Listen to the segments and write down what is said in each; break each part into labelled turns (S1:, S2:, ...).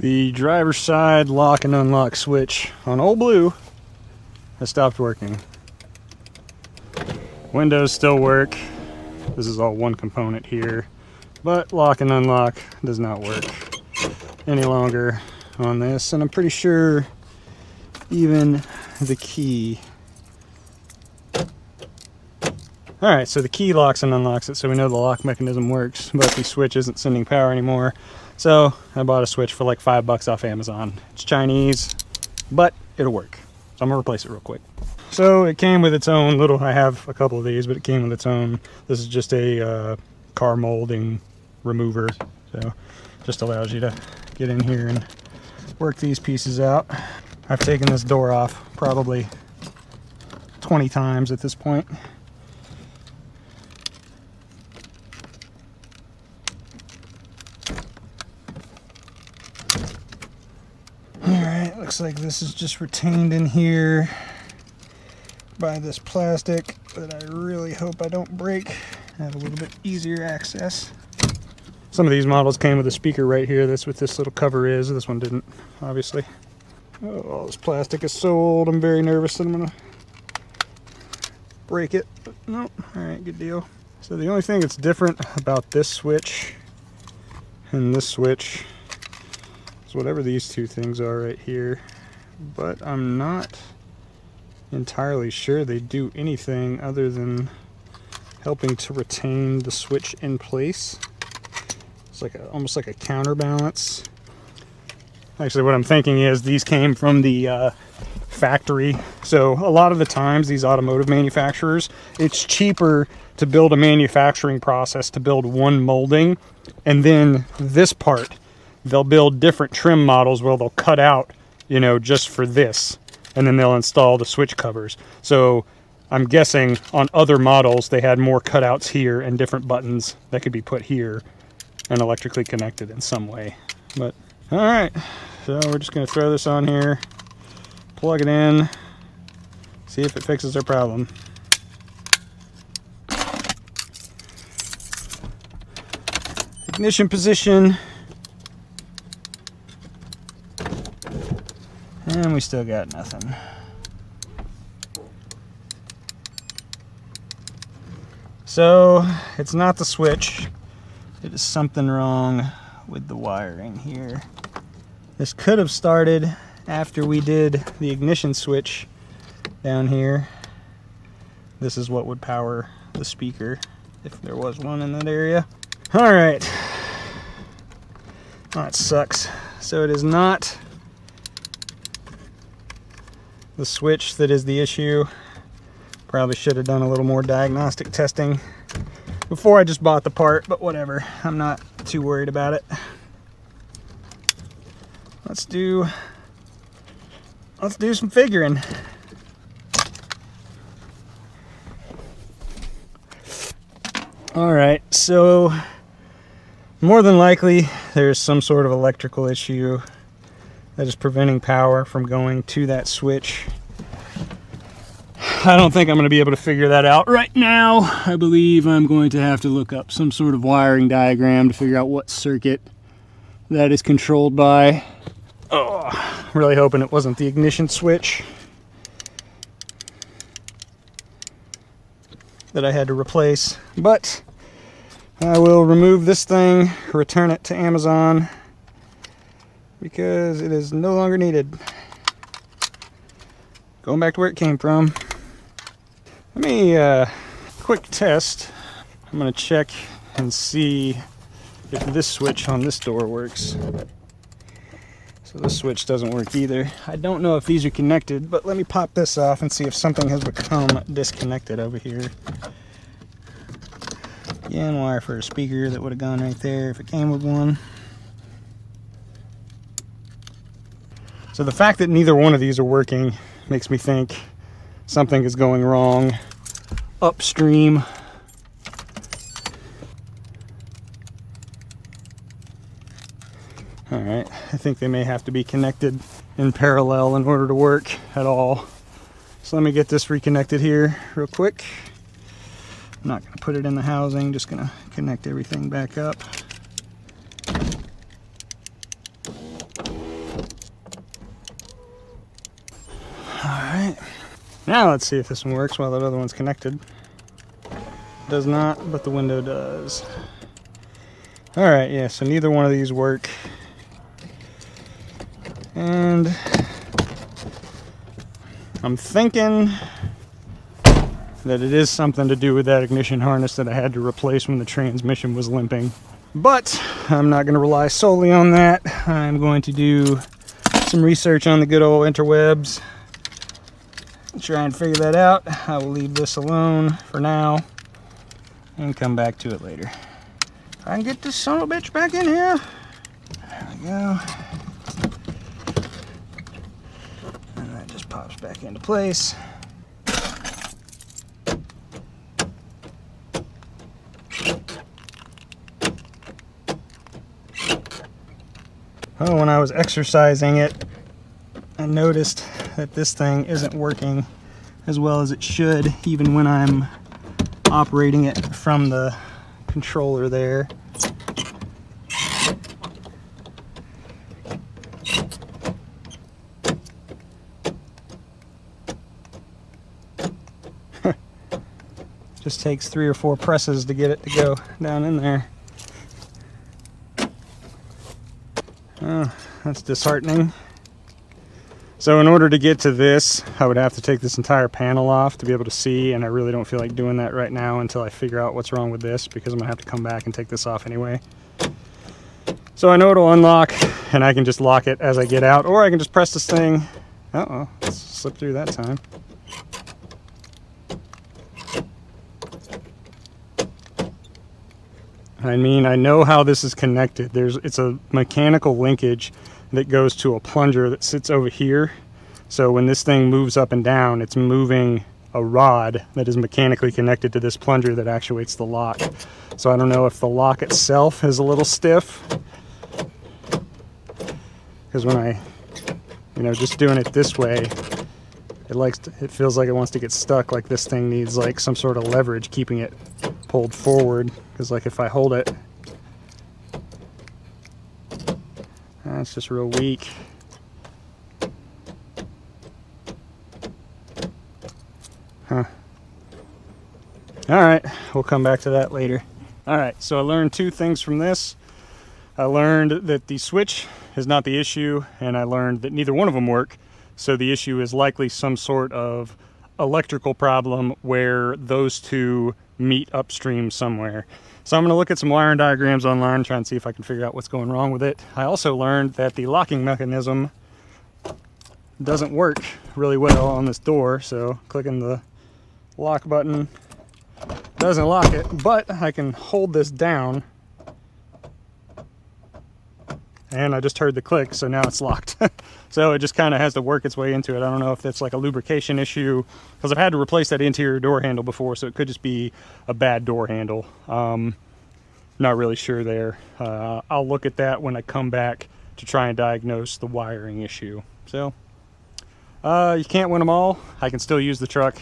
S1: The driver's side lock and unlock switch on Ole Blue has stopped working. Windows still work. This is all one component here, but lock and unlock does not work any longer on this, and I'm pretty sure even the key. Alright, so the key locks and unlocks it, so we know the lock mechanism works, but the switch isn't sending power anymore. So I bought a switch for like $5 off Amazon. It's Chinese, but it'll work. So I'm gonna replace it real quick. So it came with its own little, I have a couple of these, but it came with its own. This is just a car molding remover. So just allows you to get in here and work these pieces out. I've taken this door off probably 20 times at this point. Alright, looks like this is just retained in here by this plastic that I really hope I don't break. I have a little bit easier access. Some of these models came with a speaker right here. That's what this little cover is. This one didn't, obviously. Oh, all this plastic is so old. I'm very nervous that I'm gonna break it. But no, alright, good deal. So the only thing that's different about this switch and this switch is whatever these two things are right here. But I'm not entirely sure they do anything other than helping to retain the switch in place. It's like almost like a counterbalance. Actually, what I'm thinking is these came from the factory. So a lot of the times, these automotive manufacturers, it's cheaper to build a manufacturing process to build one molding, and then this part, they'll build different trim models where they'll cut out, you know, just for this, and then they'll install the switch covers. So I'm guessing on other models they had more cutouts here and different buttons that could be put here and electrically connected in some way. But all right, so we're just going to throw this on here, plug it in, see if it fixes our problem. Ignition position. And we still got nothing. So it's not the switch. It is something wrong with the wiring here. This could have started after we did the ignition switch down here. This is what would power the speaker if there was one in that area. All right. Oh, that sucks. So it is not the switch that is the issue. Probably should have done a little more diagnostic testing before I just bought the part, but whatever. I'm not too worried about it. Let's do some figuring. All right, so more than likely there's some sort of electrical issue that is preventing power from going to that switch. I don't think I'm going to be able to figure that out right now. I believe I'm going to have to look up some sort of wiring diagram to figure out what circuit that is controlled by. Oh, really hoping it wasn't the ignition switch that I had to replace. But I will remove this thing, return it to Amazon, because it is no longer needed. Going back to where it came from. Let me quick test. I'm gonna check and see if this switch on this door works. So this switch doesn't work either. I don't know if these are connected, but let me pop this off and see if something has become disconnected over here. Again, wire for a speaker that would have gone right there if it came with one. So the fact that neither one of these are working makes me think something is going wrong upstream. All right, I think they may have to be connected in parallel in order to work at all. So let me get this reconnected here real quick. I'm not going to put it in the housing, just going to connect everything back up. Now let's see if this one works while that other one's connected. Does not, but the window does. Alright, yeah, so neither one of these work. And I'm thinking that it is something to do with that ignition harness that I had to replace when the transmission was limping. But I'm not going to rely solely on that. I'm going to do some research on the good old interwebs. Try and figure that out. I will leave this alone for now and come back to it later. If I can get this son of a bitch back in here. There we go. And that just pops back into place. Oh, when I was exercising it, I noticed that this thing isn't working as well as it should, even when I'm operating it from the controller there. Just takes 3 or 4 presses to get it to go down in there. Oh, that's disheartening. So in order to get to this, I would have to take this entire panel off to be able to see, and I really don't feel like doing that right now until I figure out what's wrong with this, because I'm going to have to come back and take this off anyway. So I know it'll unlock, and I can just lock it as I get out, or I can just press this thing. Uh-oh, it slipped through that time. I mean, I know how this is connected. It's a mechanical linkage that goes to a plunger that sits over here. So when this thing moves up and down, it's moving a rod that is mechanically connected to this plunger that actuates the lock. So I don't know if the lock itself is a little stiff, because when I, just doing it this way, it feels like it wants to get stuck, like this thing needs like some sort of leverage keeping it pulled forward, because like if I hold it, it's just real weak. Huh. Alright, we'll come back to that later. Alright, so I learned 2 things from this. I learned that the switch is not the issue, and I learned that neither one of them work. So the issue is likely some sort of electrical problem where those 2 meet upstream somewhere. So I'm going to look at some wiring diagrams online, try and see if I can figure out what's going wrong with it. I also learned that the locking mechanism doesn't work really well on this door, so clicking the lock button doesn't lock it, but I can hold this down, and I just heard the click, so now it's locked. So it just kind of has to work its way into it. I don't know if that's like a lubrication issue, because I've had to replace that interior door handle before, so it could just be a bad door handle. Not really sure there. I'll look at that when I come back to try and diagnose the wiring issue. So you can't win them all. I can still use the truck.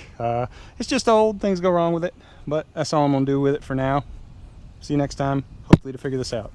S1: It's just old, things go wrong with it, but that's all I'm gonna do with it for now. See you next time, hopefully to figure this out.